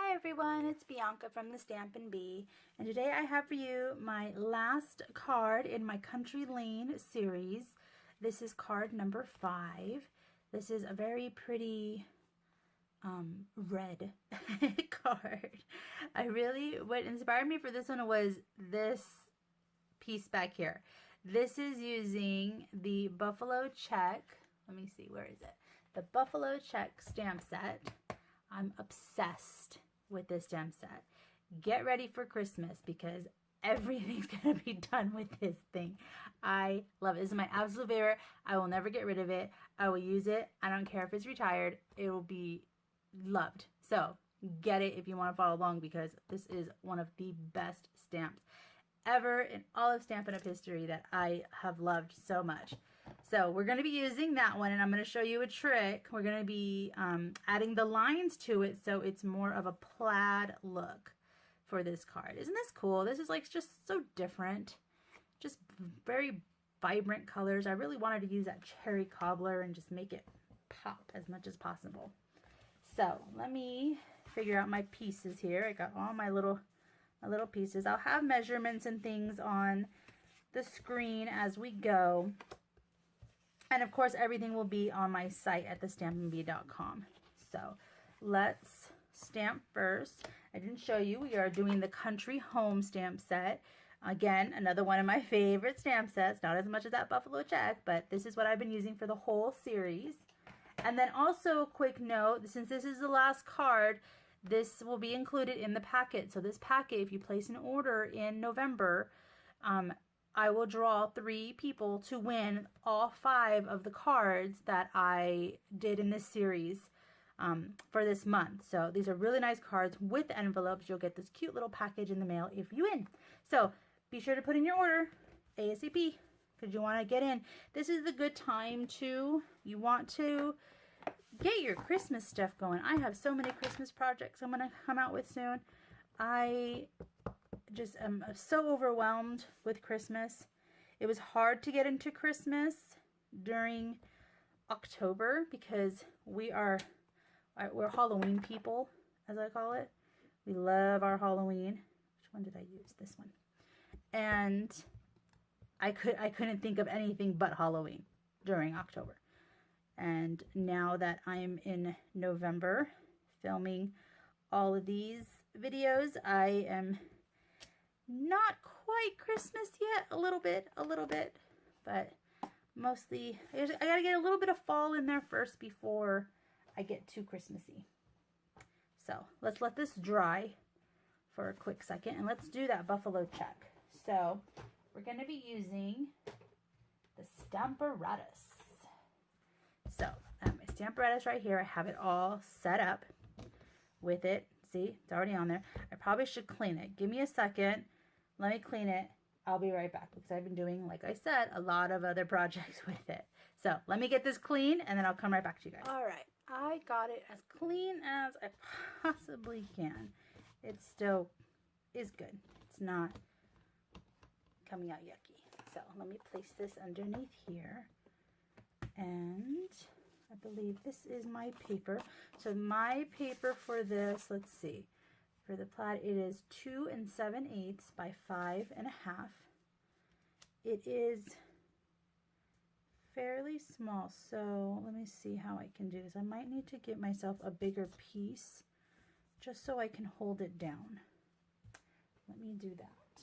Hi everyone, it's Bianca from the Stampin' Bee, and today I have for you my last card in my Country Lane series. This is card number 5. This is a very pretty red card. What inspired me for this one was this piece back here. This is using the Buffalo Check, let me see, where is it? The Buffalo Check stamp set. I'm obsessed with this stamp set. Get ready for Christmas because everything's going to be done with this thing. I love it. This is my absolute favorite. I will never get rid of it. I will use it. I don't care if it's retired. It will be loved. So get it if you want to follow along because this is one of the best stamps ever in all of Stampin' Up! History that I have loved so much. So we're going to be using that one, and I'm going to show you a trick. We're going to be adding the lines to it so it's more of a plaid look for this card. Isn't this cool? This is like just so different. Just very vibrant colors. I really wanted to use that cherry cobbler and just make it pop as much as possible. So let me figure out my pieces here. I got all my little pieces. I'll have measurements and things on the screen as we go. And of course, everything will be on my site at thestampinbee.com. So let's stamp first. I didn't show you, we are doing the Country Home stamp set. Again, another one of my favorite stamp sets, not as much as that Buffalo Check, but this is what I've been using for the whole series. And then also a quick note, since this is the last card, this will be included in the packet. So this packet, if you place an order in November, I will draw 3 people to win all 5 of the cards that I did in this series for this month. So these are really nice cards with envelopes. You'll get this cute little package in the mail if you win. So be sure to put in your order ASAP because you want to get in. This is the good time to, you want to get your Christmas stuff going. I have so many Christmas projects I'm going to come out with soon. I just am so overwhelmed with Christmas. It was hard to get into Christmas during October because we're Halloween people, as I call it. We love our Halloween. Which one did I use? This one. And I couldn't think of anything but Halloween during October. And now that I'm in November filming all of these videos, I am not quite Christmas yet, a little bit, but mostly I gotta get a little bit of fall in there first before I get too Christmassy. So let's let this dry for a quick second and let's do that Buffalo Check. So we're gonna be using the Stamparatus. So I have my Stamparatus right here. I have it all set up with it. See, it's already on there. I probably should clean it. Give me a second. Let me clean it. I'll be right back because I've been doing, like I said, a lot of other projects with it. So let me get this clean and then I'll come right back to you guys. All right, I got it as clean as I possibly can. It still is good. It's not coming out yucky. So let me place this underneath here. And I believe this is my paper. So my paper for this, let's see. For the plaid, it is 2 7/8 by 5 1/2. It is fairly small, so let me see how I can do this. I might need to get myself a bigger piece just so I can hold it down. Let me do that.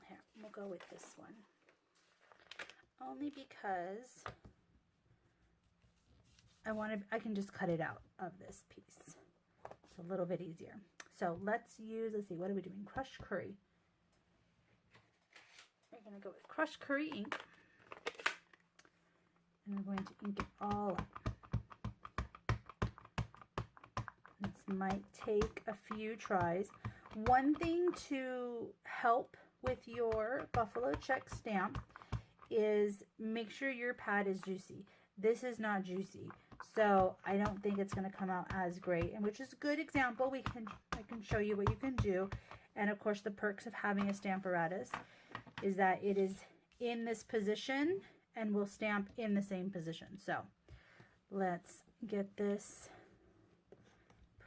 Here, we'll go with this one. Only because I can just cut it out of this piece. It's a little bit easier. So let's see, what are we doing? Crushed curry. We're going to go with crushed curry ink. And we're going to ink it all up. This might take a few tries. One thing to help with your Buffalo Check stamp is make sure your pad is juicy. This is not juicy, so I don't think it's going to come out as great, and which is a good example. I can show you what you can do. And of course, the perks of having a Stamparatus is that it is in this position and will stamp in the same position. So let's get this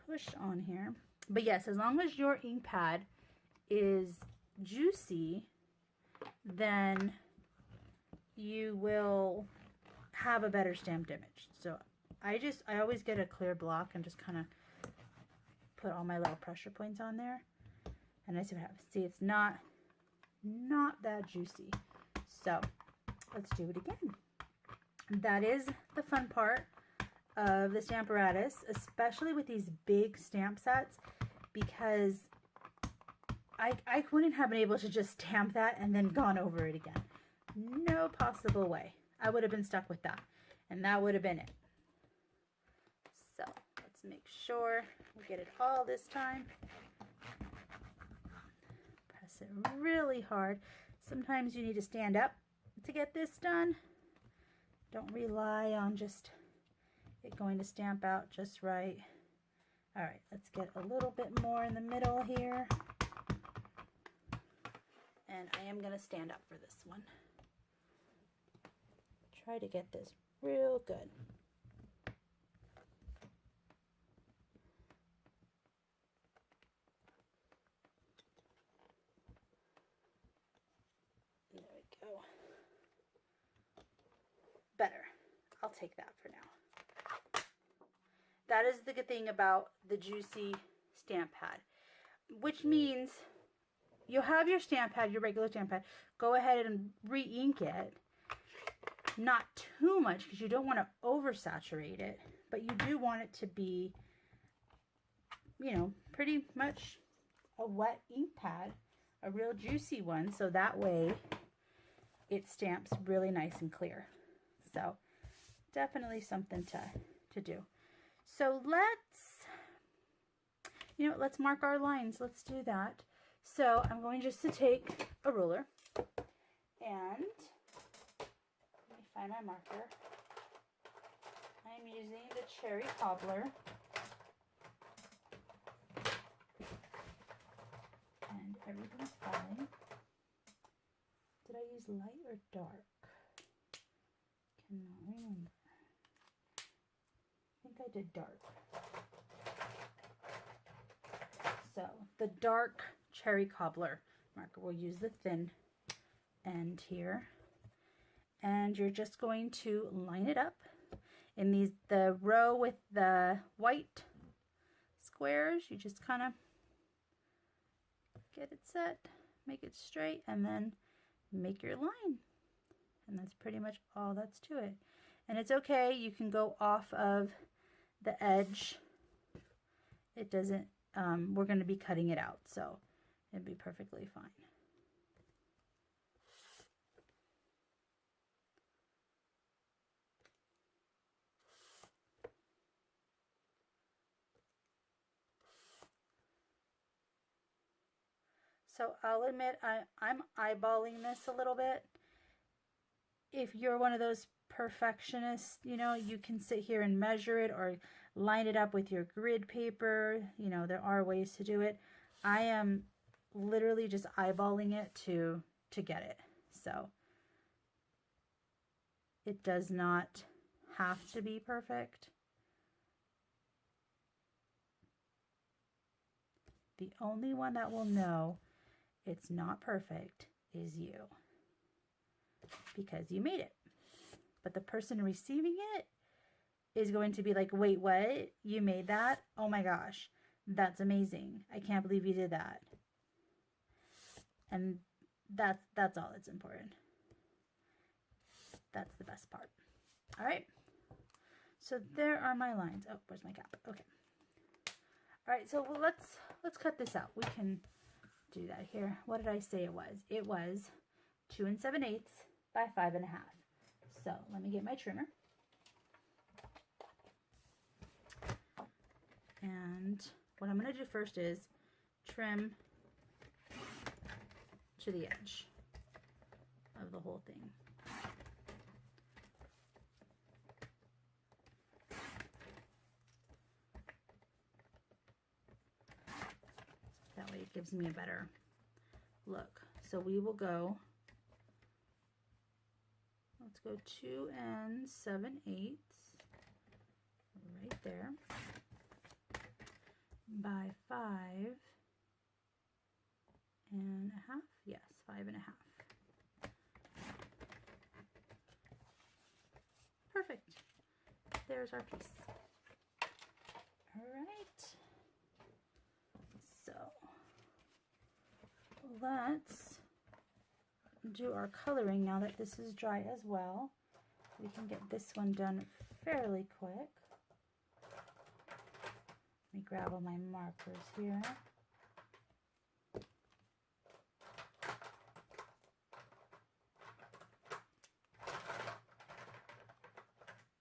push on here. But yes, as long as your ink pad is juicy, then you will have a better stamped image. So I always get a clear block and just kind of put all my little pressure points on there, and I see what happens. See, it's not that juicy. So let's do it again. That is the fun part of the Stamparatus, especially with these big stamp sets, because I wouldn't have been able to just stamp that and then gone over it again. No possible way. I would have been stuck with that, and that would have been it. So let's make sure we get it all this time. Press it really hard. Sometimes you need to stand up to get this done. Don't rely on just it going to stamp out just right. All right, let's get a little bit more in the middle here. And I am going to stand up for this one. Try to get this real good. There we go. Better. I'll take that for now. That is the good thing about the juicy stamp pad, which means you'll have your stamp pad, your regular stamp pad. Go ahead and re-ink it. Not too much, because you don't want to oversaturate it, but you do want it to be, you know, pretty much a wet ink pad, a real juicy one, so that way it stamps really nice and clear. So definitely something to do. So let's mark our lines. Let's do that. So I'm going just to take a ruler and let me find my marker. I'm using the Cherry Cobbler. And everything's fine. Did I use light or dark? Cannot remember. I think I did dark. So the dark Cherry Cobbler marker, we'll use the thin end here, and you're just going to line it up in the row with the white squares. You just kind of get it set, make it straight, and then make your line, and that's pretty much all that's to it. And it's okay, you can go off of the edge. It doesn't we're going to be cutting it out, so it'd be perfectly fine. So I'll admit I'm eyeballing this a little bit. If you're one of those perfectionists, you know, you can sit here and measure it or line it up with your grid paper. You know, there are ways to do it. I am literally just eyeballing it to get it. So it does not have to be perfect. The only one that will know it's not perfect is you, because you made it. But the person receiving it is going to be like, wait, what? You made that? Oh my gosh, that's amazing. I can't believe you did that. And that's all that's important. That's the best part. All right. So there are my lines. Oh, where's my cap? Okay. All right, so let's cut this out. We can do that here. What did I say it was? It was 2 7/8 by 5 1/2. So let me get my trimmer. And what I'm going to do first is trim to the edge of the whole thing. That way it gives me a better look. So we will go, let's let's go 2 and 7/8 right there by 5 and a half. Yes, 5 and a half. Perfect. There's our piece. All right. So let's do our coloring now that this is dry as well. We can get this one done fairly quick. Let me grab all my markers here.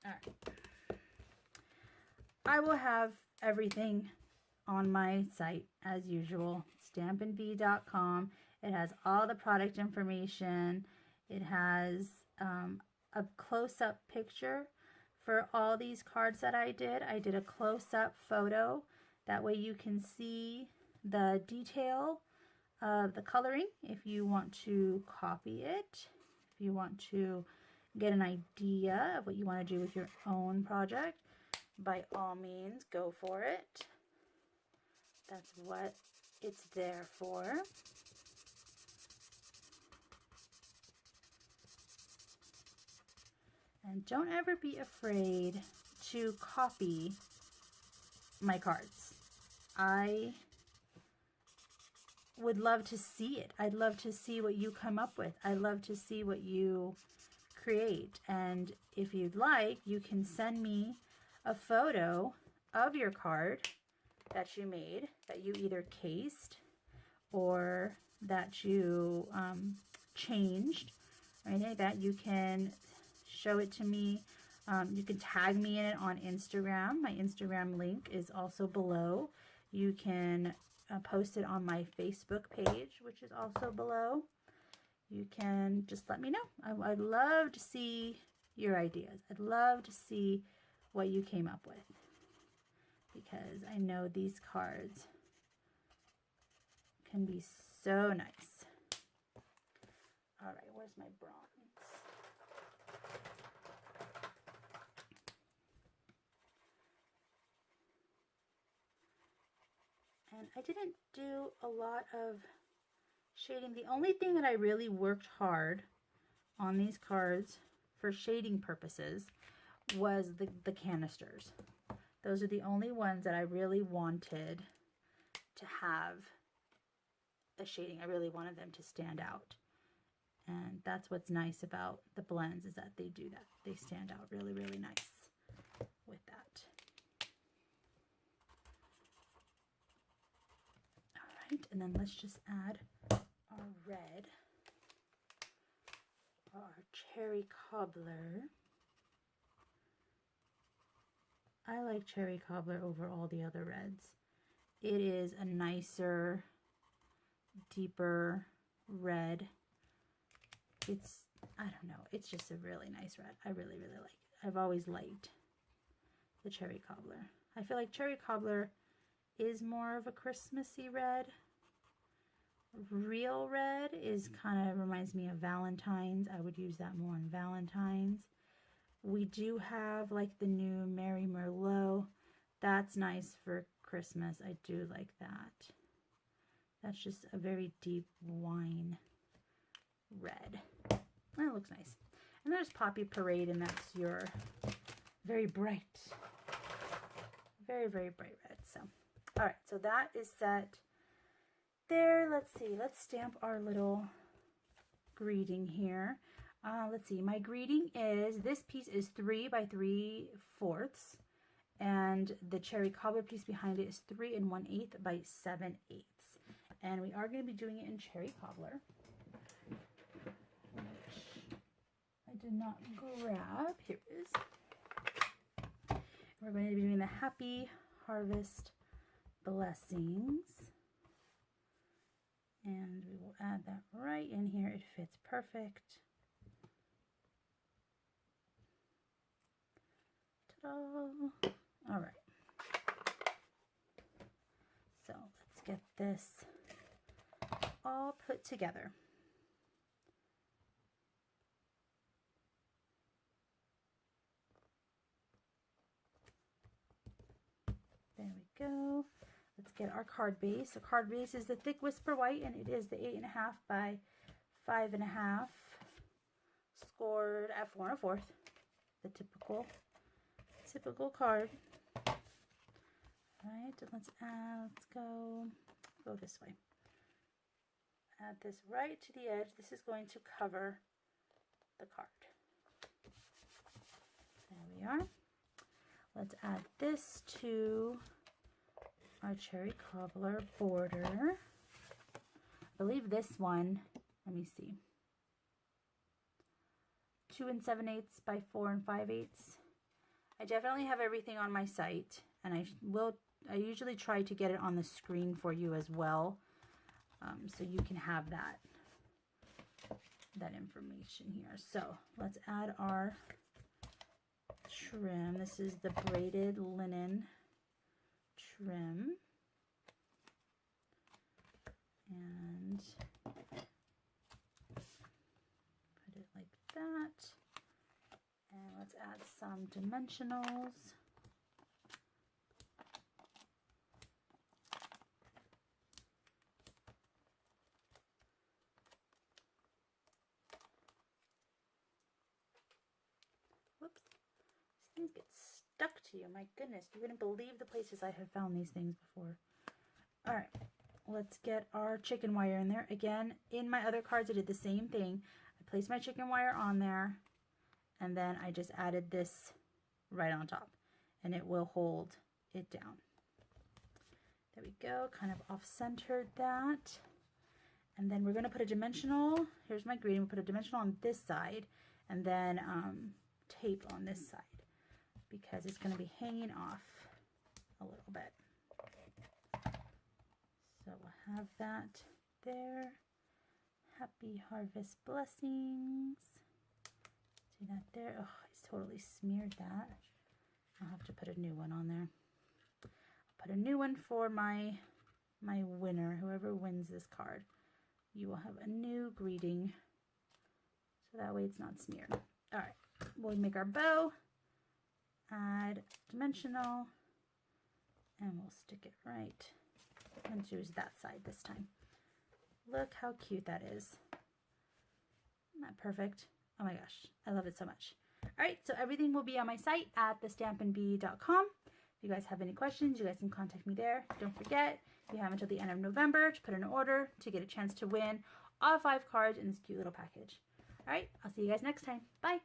All right. I will have everything on my site as usual, stampinv.com. It has all the product information. It has a close-up picture for all these cards that I did. I did a close-up photo. That way you can see the detail of the coloring if you want to copy it, if you want to get an idea of what you want to do with your own project. By all means, go for it. That's what it's there for. And don't ever be afraid to copy my cards. I would love to see it. I'd love to see what you come up with. I'd love to see what you create. And if you'd like, you can send me a photo of your card that you made, that you either cased or that you changed or anything like that. You can show it to me. You can tag me in it on Instagram. My Instagram link is also below. You can post it on my Facebook page, which is also below. You can just let me know. I'd love to see your ideas. I'd love to see what you came up with, because I know these cards can be so nice. All right, where's my bronze? And I didn't do a lot of shading. The only thing that I really worked hard on these cards for shading purposes was the canisters. Those are the only ones that I really wanted to have the shading. I really wanted them to stand out. And that's what's nice about the blends, is that they do that. They stand out really, really nice with that. All right, and then let's just add our red, our cherry cobbler. I like cherry cobbler over all the other reds. It is a nicer, deeper red. It's, I don't know, it's just a really nice red. I really, really like it. I've always liked the cherry cobbler. I feel like cherry cobbler is more of a Christmassy red. Real red is kind of reminds me of Valentine's. I would use that more on Valentine's. We do have like the new Mary Merlot. That's nice for Christmas. I do like that. That's just a very deep wine red. That looks nice. And there's Poppy Parade, and that's your very bright, very, very bright red. So, all right, so that is set there. Let's see, let's stamp our little greeting here. Let's see, my greeting is, this piece is 3 by 3/4, and the cherry cobbler piece behind it is 3 1/8 by 7/8. And we are going to be doing it in cherry cobbler, which I did not grab. Here it is. We're going to be doing the Happy Harvest Blessings. And we will add that right in here. It fits perfect. Ta-da! All right. So let's get this all put together. There we go. Let's get our card base. The card base is the thick Whisper White, and it is the 8.5 by 5.5, scored at 4 1/4. The typical card. All right, let's go this way. Add this right to the edge. This is going to cover the card. There we are. Let's add this to our cherry cobbler border. I believe this one, let me see, 2 7/8 by 4 5/8. I definitely have everything on my site, and I usually try to get it on the screen for you as well, so you can have that information here. So let's add our trim. This is the braided linen trim, and put it like that. And let's add some dimensionals. Whoops. These things get stuck to you. My goodness, you wouldn't believe the places I have found these things before. All right, let's get our chicken wire in there. Again, in my other cards, I did the same thing. I placed my chicken wire on there, and then I just added this right on top, and it will hold it down. There we go, kind of off-centered that. And then we're going to put a dimensional. Here's my green. We'll put a dimensional on this side, and then tape on this side, because it's going to be hanging off a little bit. So we'll have that there. Happy harvest blessings. See that there? Oh, he's totally smeared that. I'll have to put a new one on there. I'll put a new one for my winner. Whoever wins this card, you will have a new greeting, so that way it's not smeared. All right, we'll make our bow, add dimensional, and we'll stick it right. And choose that side this time. Look how cute that is. Isn't that perfect? Oh my gosh, I love it so much. All right, so everything will be on my site at thestampinbee.com. If you guys have any questions, you guys can contact me there. Don't forget, you have until the end of November to put in an order to get a chance to win all 5 cards in this cute little package. All right, I'll see you guys next time. Bye.